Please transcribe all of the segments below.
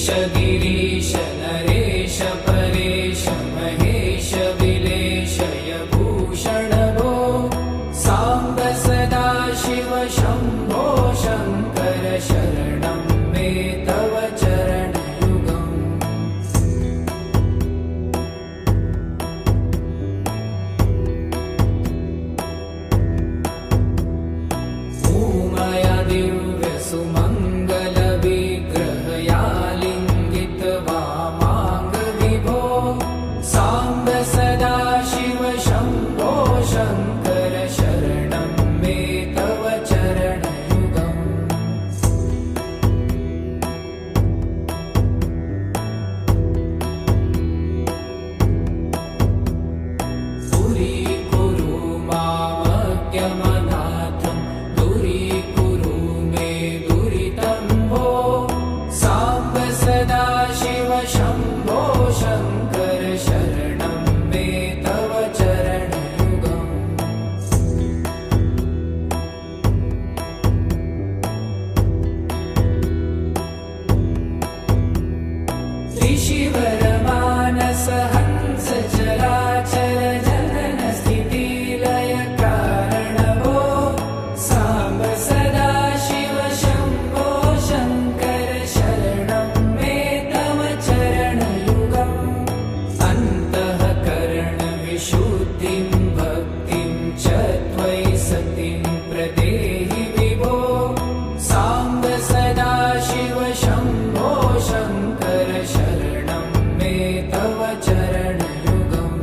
गिरीश नरेश परेश महेश विलेशय भूषण भो साम्ब सदा शिव शम्भो शङ्कर शरणं मे तव चरणयुगम् उमया दिव्य सुमङ्गल विग्रहयालिङ्गित वामाङ्ग विभो साम्ब सदा शिव शम्भो शङ्कर शरणं मे तव चरणयुगम् दूरीकुरु मामज्ञमनाथं दूरीकुरु मे दुरितं भो साम्ब सदा शिव शम्भो शङ्कर शरणं मे तव चरणयुगम् ऋषिवरमानस हंस चराचर जनन स्थिति लय कारण भो साम्ब सदा शिव शम्भो शङ्कर शरणं मे तव चरणयुगम् अन्तःकरण विशुद्धिं भक्तिं च त्वयि सतिं प्रदेहि विभो साम्ब सदा शिव शम्भो शङ्कर शरणं मे तव चरणयुगम्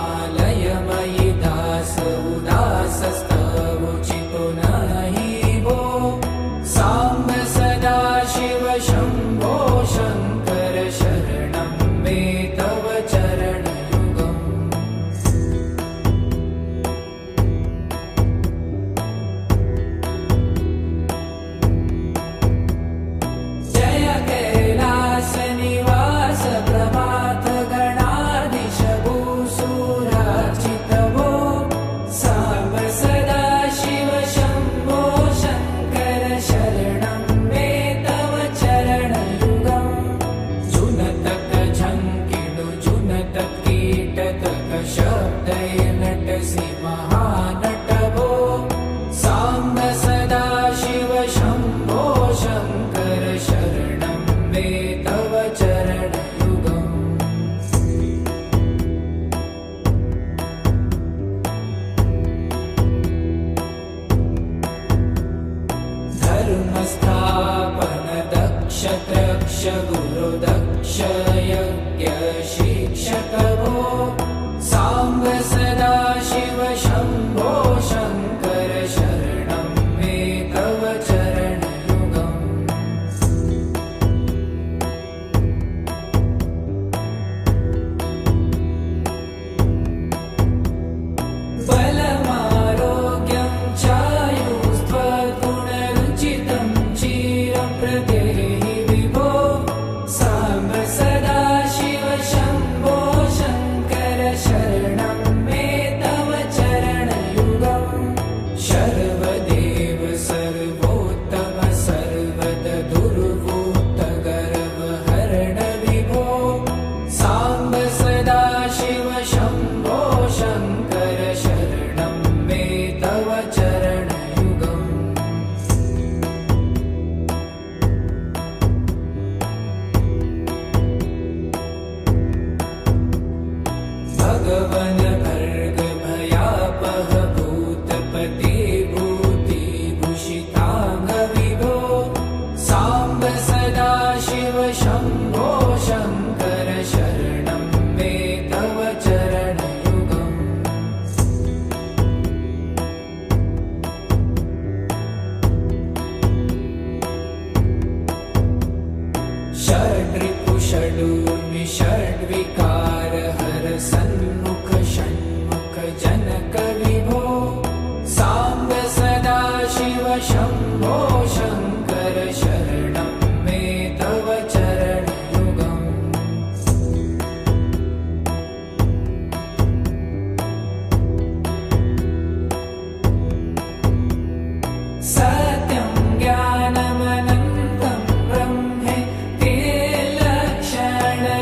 करुणावरुणालयमयि दास उदासस्तवोचितो नहि भो साम्ब सदा शिव शम्भो शङ्कर शरणं मे तव चरणयुगम् जय कैलास निवास प्रभात गणाधीश भूसुरार्चित भो साम्ब सदा शिव शम्भो शङ्कर शरणं मे तव चरणयुगम् जुनतक झङ्किडु जुनतक कीटतक शब्दै नटसि महानट भो साम्ब सदा शिव शम्भो शङ्कर शरणं मे तव चरणयुगम् धर्मस्थापन दक्ष त्रक्ष गुरु दक्ष यज्ञ शिक्षक भो साम्ब सदा शिव शम्भो शङ्कर शरणं मे तव चरणयुगम् बलमारोग्यं चायुस्त्वगुणरुचितं चिरं प्रदेहि विभो साम्ब सदा शिव शम्भो शङ्कर शरणं मे तव चरणयुगम् शर्वदेव सर्वोत्तम सर्वद दुर्वूत गर्वहरण विभो साम्ब सदा शिव शम्भो शङ्कर शरणं मे तव चरणयुगम् भगवन भर्ग भयापह भूतपते भूतिभूषिताङ्ग विभो साम्ब सदा शिव शम्भो शङ्कर शरणं मे तव चरणयुगम् षड्रिपु षडूर्मि षड्विकार हर सन्मुख षण्मुख जनक विभो साम्ब सदा शिव शम्भो शङ्कर शरणं मे तव चरणयुगम् सत्यं ज्ञानमनन्तं ब्रह्मेति लक्षणलक्षितभो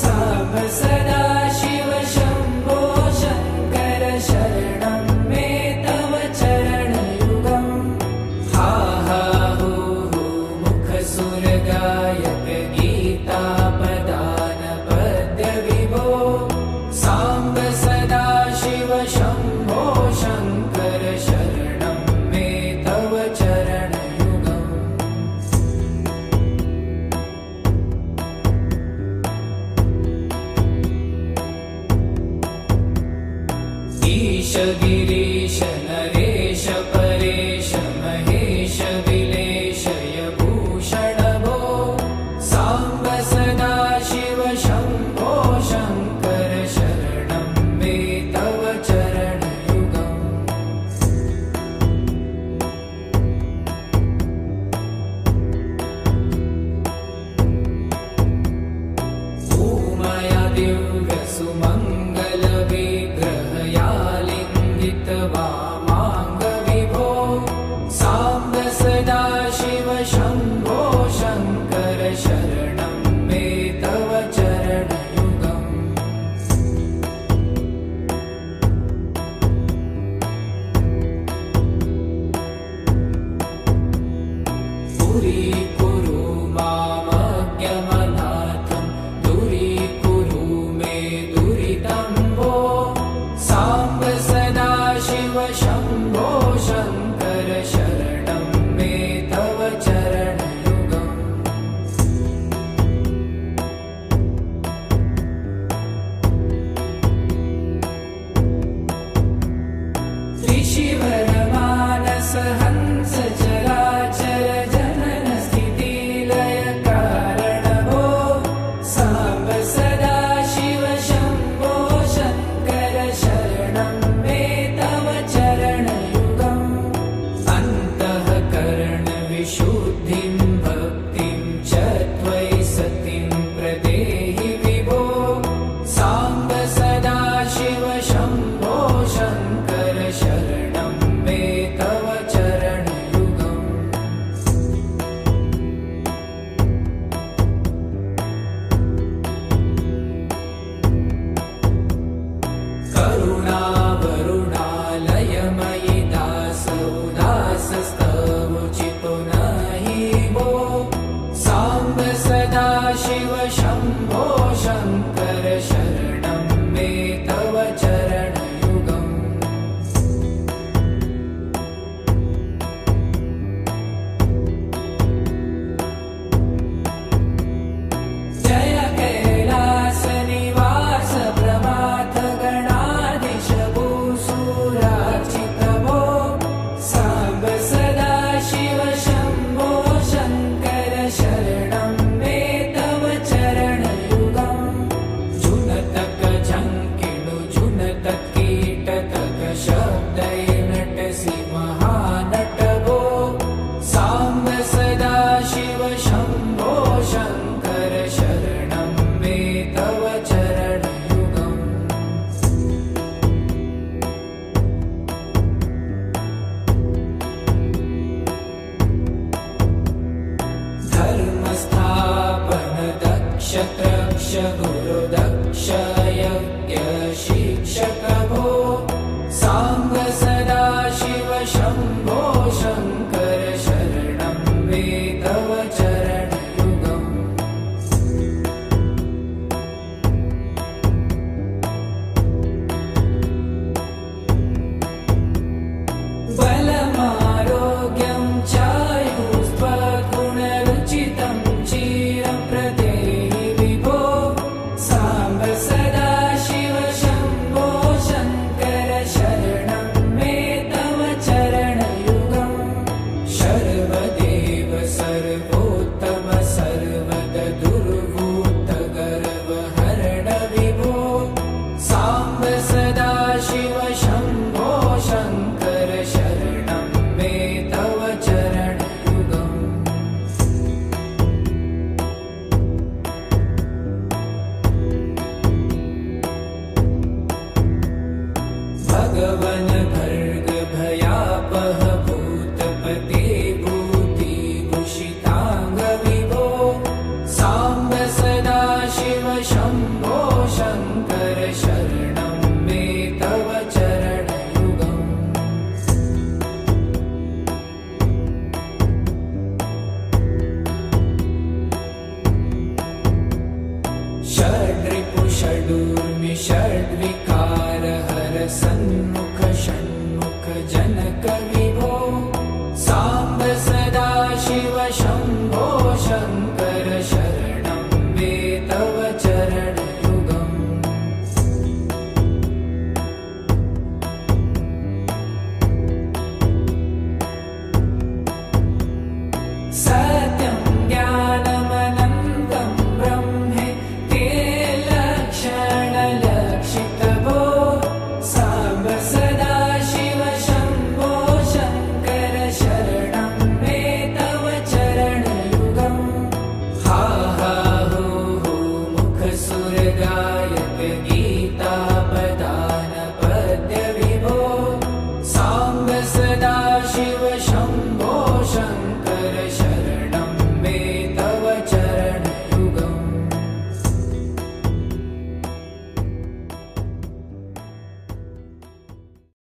साम्ब सदाशिव शम्भो शङ्कर शरणं मे तव चरणयुगम् हा हा हू हू मुखसुरगायक गीतापदान पद्यविभो साम्ब सदाशिव शम्भो शङ्कर शरणं मे तव चरणयुगम् ईश गिरीश नरेश परेश महेश विलेशय भूषण भो साम्ब सदाशिव शम्भो शङ्कर शरणं मे तव चरणयुगम् भूमया दिव्यसुमङ्गलविग्रहयालिङ्गित वामाङ्गविभो साम्ब सदाशिव शम्भो शङ्कर शरणं मे तव चरणयुगम् पुरीकुरु मामज्ञमनाथं दूरीकुरु मे दुरितं भो साम्ब सदाशिव शम्भो शङ्कर शरणं मे तव चरणयुगम् ऋषिवरमानस हंस चराचर जनन स्थितिलय कारण भो साम्ब सदाशिव शम्भो शङ्कर शरणं मे तव चरणयुगम् अन्तःकरण विशुद्धिं भक्तिं च त्वयि सतिं प्रदेहि विभो साम्ब सदाशिव शम्भो शङ्कर शरणं मे तव चरणयुगम् करुणावरुणालयमयि दासोदासस्तवोचितो नहि भो साम्ब सदाशिव शम्भो शङ्कर शरणं मे तव चरणयुगम् जय कैलासनिवास प्रमाथ गणाधीश भूसुरार्चित भो साम्ब सदाशिव शम्भो शङ्कर शरणं मे तव चरणयुगम् जुनतक झङ्किणु जुनतक कीटतक शब्दै नटसि महानट भो साम्ब सदाशिव शम्भो शङ्कर शरणं मे तव चरणयुगम् धर्मस्थापन दक्ष त्रक्ष गुरुदक्ष यज्ञ शिक्षक भो साम्ब सदाशिव शम्भो